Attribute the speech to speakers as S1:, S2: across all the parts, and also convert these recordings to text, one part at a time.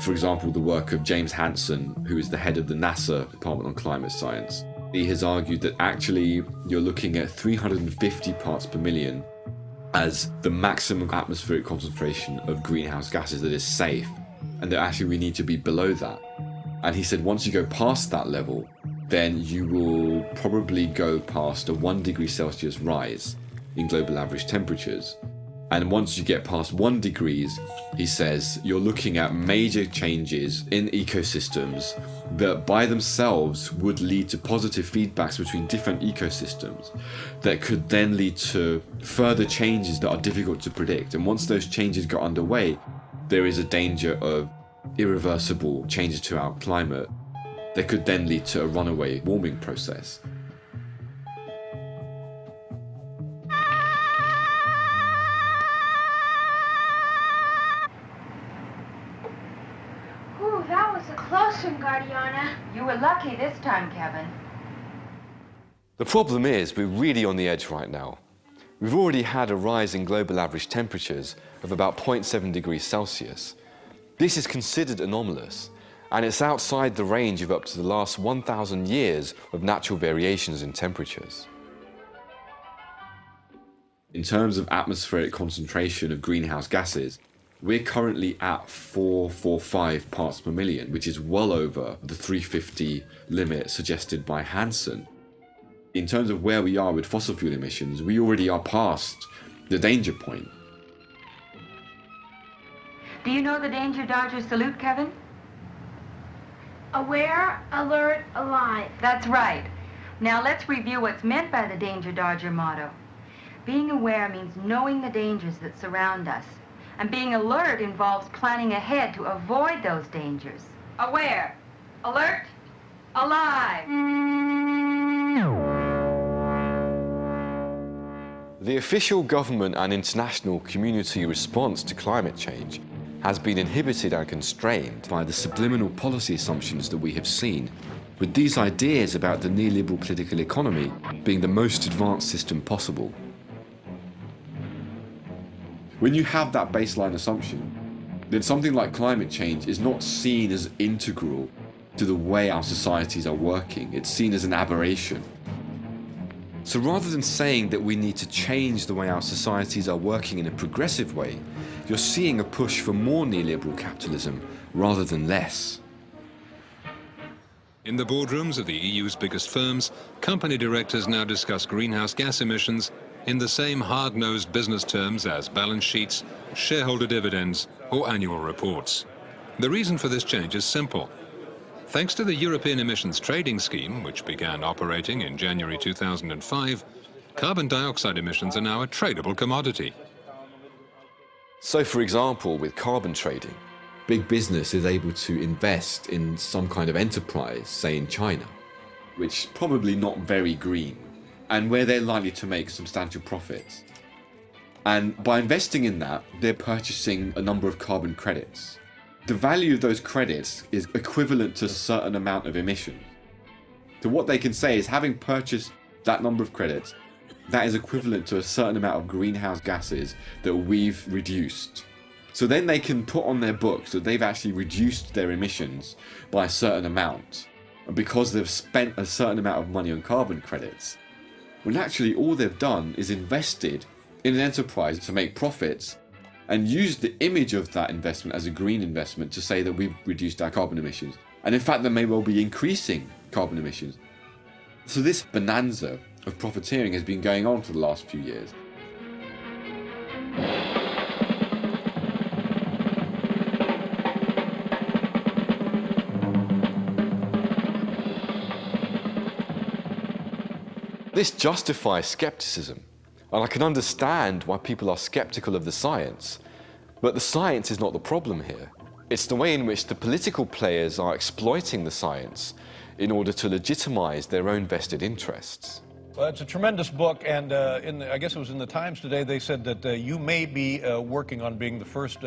S1: for example, the work of James Hansen, who is the head of the NASA Department on Climate Science. He has argued that actually you're looking at 350 parts per million as the maximum atmospheric concentration of greenhouse gases that is safe, and that actually we need to be below that. And he said once you go past that level, then you will probably go past a 1 degree Celsius rise in global average temperatures. And once you get past 1 degree, he says, you're looking at major changes in ecosystems that by themselves would lead to positive feedbacks between different ecosystems that could then lead to further changes that are difficult to predict. And once those changes got underway, there is a danger of irreversible changes to our climate that could then lead to a runaway warming process.
S2: Ooh, that was a close one, Guardiana.
S3: You were lucky this time, Kevin.
S4: The problem is we're really on the edge right now. We've already had a rise in global average temperatures of about 0.7 degrees Celsius. This is considered anomalous, and it's outside the range of up to the last 1,000 years of natural variations in temperatures.
S1: In terms of atmospheric concentration of greenhouse gases, we're currently at 445 parts per million, which is well over the 350 limit suggested by Hansen. In terms of where we are with fossil fuel emissions, we already are past the danger point.
S3: Do you know the Danger Dodger salute, Kevin?
S2: Aware, alert, alive.
S3: That's right. Now let's review what's meant by the Danger Dodger motto. Being aware means knowing the dangers that surround us. And being alert involves planning ahead to avoid those dangers. Aware, alert, alive.
S4: The official government and international community response to climate change has been inhibited and constrained
S1: By the subliminal policy assumptions that we have seen, with these ideas about the neoliberal political economy being the most advanced system possible. When you have that baseline assumption, then something like climate change is not seen as integral to the way our societies are working. It's seen as an aberration. So rather than saying that we need to change the way our societies are working in a progressive way, you're seeing a push for more neoliberal capitalism rather than less.
S5: In the boardrooms of the EU's biggest firms, company directors now discuss greenhouse gas emissions in the same hard-nosed business terms as balance sheets, shareholder dividends, or annual reports. The reason for this change is simple. Thanks to the European Emissions Trading Scheme, which began operating in January 2005, carbon dioxide emissions are now a tradable commodity.
S4: So, for example, with carbon trading,
S1: Big business is able to invest in some kind of enterprise, say in China, which is probably not very green, and where they're likely to make substantial profits. And by investing in that, they're purchasing a number of carbon credits. The value of those credits is equivalent to a certain amount of emissions. So what they can say is, having purchased that number of credits, that is equivalent to a certain amount of greenhouse gases that we've reduced. So then they can put on their books that they've actually reduced their emissions by a certain amount. And because they've spent a certain amount of money on carbon credits, when actually all they've done is invested in an enterprise to make profits and used the image of that investment as a green investment to say that we've reduced our carbon emissions. And in fact, they may well be increasing carbon emissions. So this bonanza of profiteering has been going on for the last few years.
S4: this justifies skepticism. And I can understand why people are skeptical of the science, but the science is not the problem here. It's the way in which the political players are exploiting the science in order to legitimize their own vested interests.
S6: Well, it's a tremendous book, and I guess it was in the Times today, they said that you may be working on being the first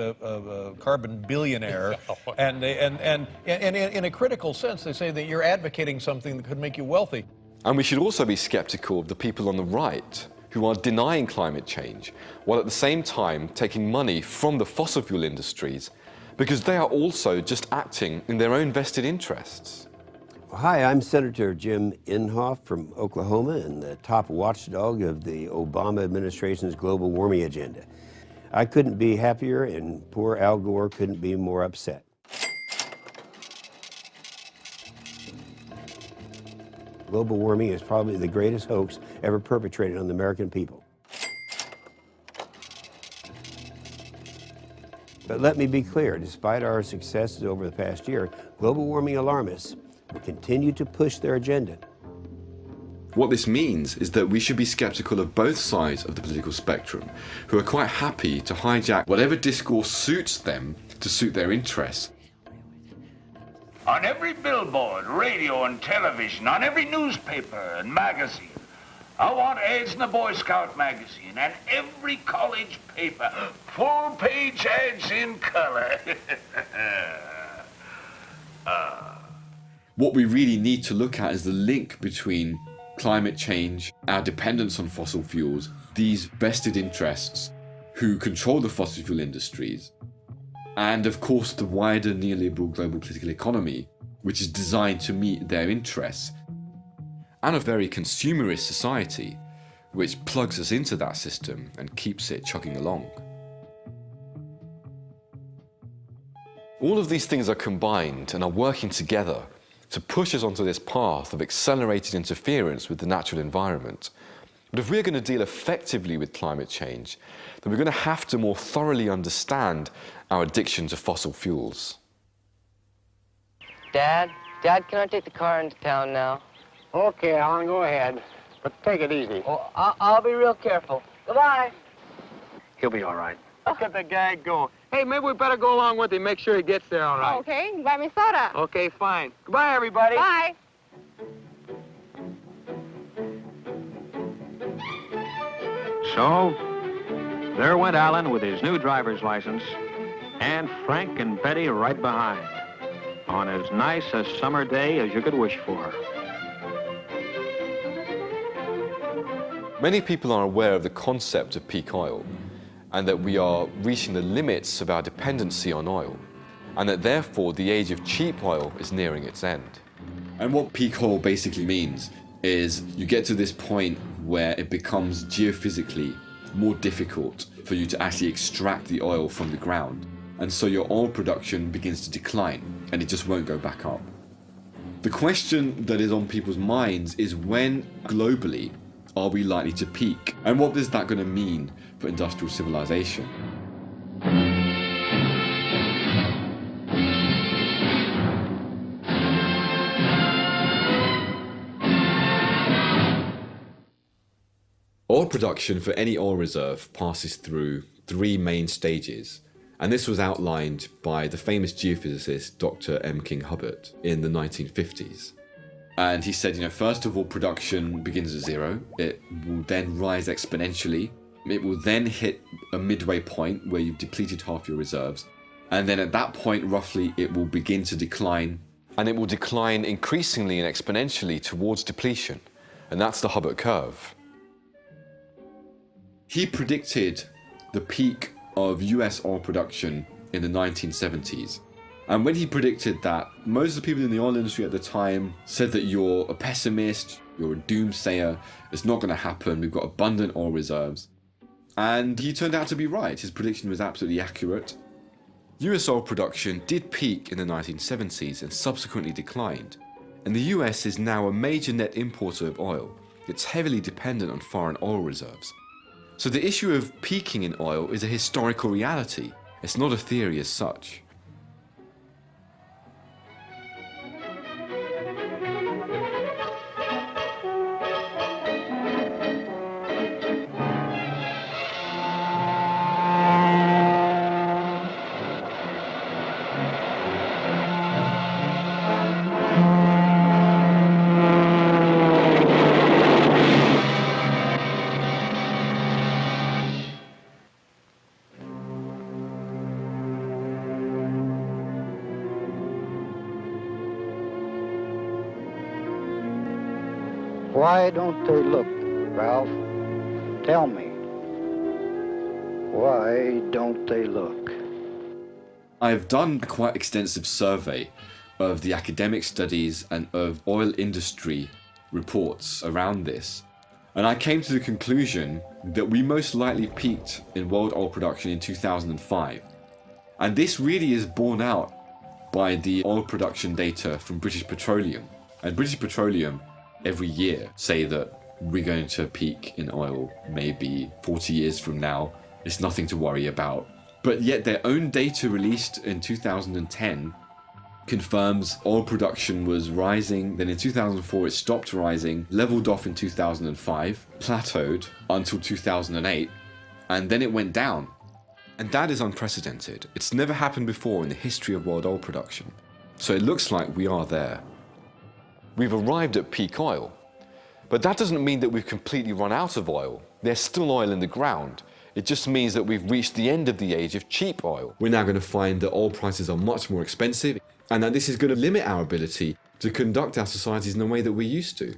S6: carbon billionaire, and in a critical sense, they say that you're advocating something that could make you wealthy.
S4: And we should also be skeptical of the people on the right who are denying climate change, while at the same time taking money from the fossil fuel industries because they are also just acting in their own vested interests.
S7: Hi, I'm Senator Jim Inhofe from Oklahoma and the top watchdog of the Obama administration's global warming agenda. I couldn't be happier and poor Al Gore couldn't be more upset. Global warming is probably the greatest hoax ever perpetrated on the American people. But let me be clear, despite our successes over the past year, global warming alarmists will continue to push their agenda.
S1: What this means is that we should be skeptical of both sides of the political spectrum, who are quite happy to hijack whatever discourse suits them to suit their interests.
S8: On every billboard, radio and television, on every newspaper and magazine, I want ads in the Boy Scout magazine and every college paper, full-page ads in color.
S1: What we really need to look at is the link between climate change, our dependence on fossil fuels, these vested interests who control the fossil fuel industries, and of course the wider neoliberal global political economy, which is designed to meet their interests, and a very consumerist society, which plugs us into that system and keeps it chugging along. All of these things are combined and are working together to push us onto this path of accelerated interference with the natural environment. But if we're going to deal effectively with climate change, then we're going to have to more thoroughly understand our addiction to fossil fuels.
S9: Dad, can I take the car into town now?
S10: Okay, Alan, go ahead. But take it easy.
S9: Well, I'll be real careful. Goodbye.
S10: He'll be all right.
S11: Look at the guy go. Hey, maybe we better go along with him, make sure he gets there all right.
S12: Okay, buy me soda.
S11: Okay, fine. Goodbye, everybody.
S12: Bye.
S13: So, there went Alan with his new driver's license, and Frank and Betty right behind, on as nice a summer day as you could wish for.
S4: Many people are aware of the concept of peak oil, and that we are reaching the limits of our dependency on oil, and that therefore the age of cheap oil is nearing its end.
S1: And what peak oil basically means is you get to this point where it becomes geophysically more difficult for you to actually extract the oil from the ground. And so your oil production begins to decline and it just won't go back up. The question that is on people's minds is when globally are we likely to peak? And what is that going to mean for industrial civilization? Oil production for any oil reserve passes through three main stages, and this was outlined by the famous geophysicist Dr. M. King Hubbert in the 1950s. And he said, first of all, production begins at zero. It will then rise exponentially. It will then hit a midway point where you've depleted half your reserves. And then at that point, roughly, it will begin to decline.
S4: And it will decline increasingly and exponentially towards depletion. And that's the Hubbert curve.
S1: He predicted the peak of US oil production in the 1970s. And when he predicted that, most of the people in the oil industry at the time said that you're a pessimist, you're a doomsayer, it's not going to happen, we've got abundant oil reserves. And he turned out to be right, his prediction was absolutely accurate. US oil production did peak in the 1970s and subsequently declined. And the US is now a major net importer of oil. It's heavily dependent on foreign oil reserves. So the issue of peaking in oil is a historical reality. It's not a theory as such.
S10: Why don't they look, Ralph? Tell me. Why don't they look?
S1: I've done a quite extensive survey of the academic studies and of oil industry reports around this. And I came to the conclusion that we most likely peaked in world oil production in 2005. And this really is borne out by the oil production data from British Petroleum. And British Petroleum every year say that we're going to peak in oil maybe 40 years from now. It's nothing to worry about. But yet their own data released in 2010 confirms oil production was rising. Then in 2004 it stopped rising, leveled off in 2005, plateaued until 2008, and then it went down. And that is unprecedented. It's never happened before in the history of world oil production. So it looks like we are there.
S4: We've arrived at peak oil, but that doesn't mean that we've completely run out of oil. There's still oil in the ground. It just means that we've reached the end of the age of cheap oil.
S1: We're now going to find that oil prices are much more expensive, and that this is going to limit our ability to conduct our societies in the way that we used to.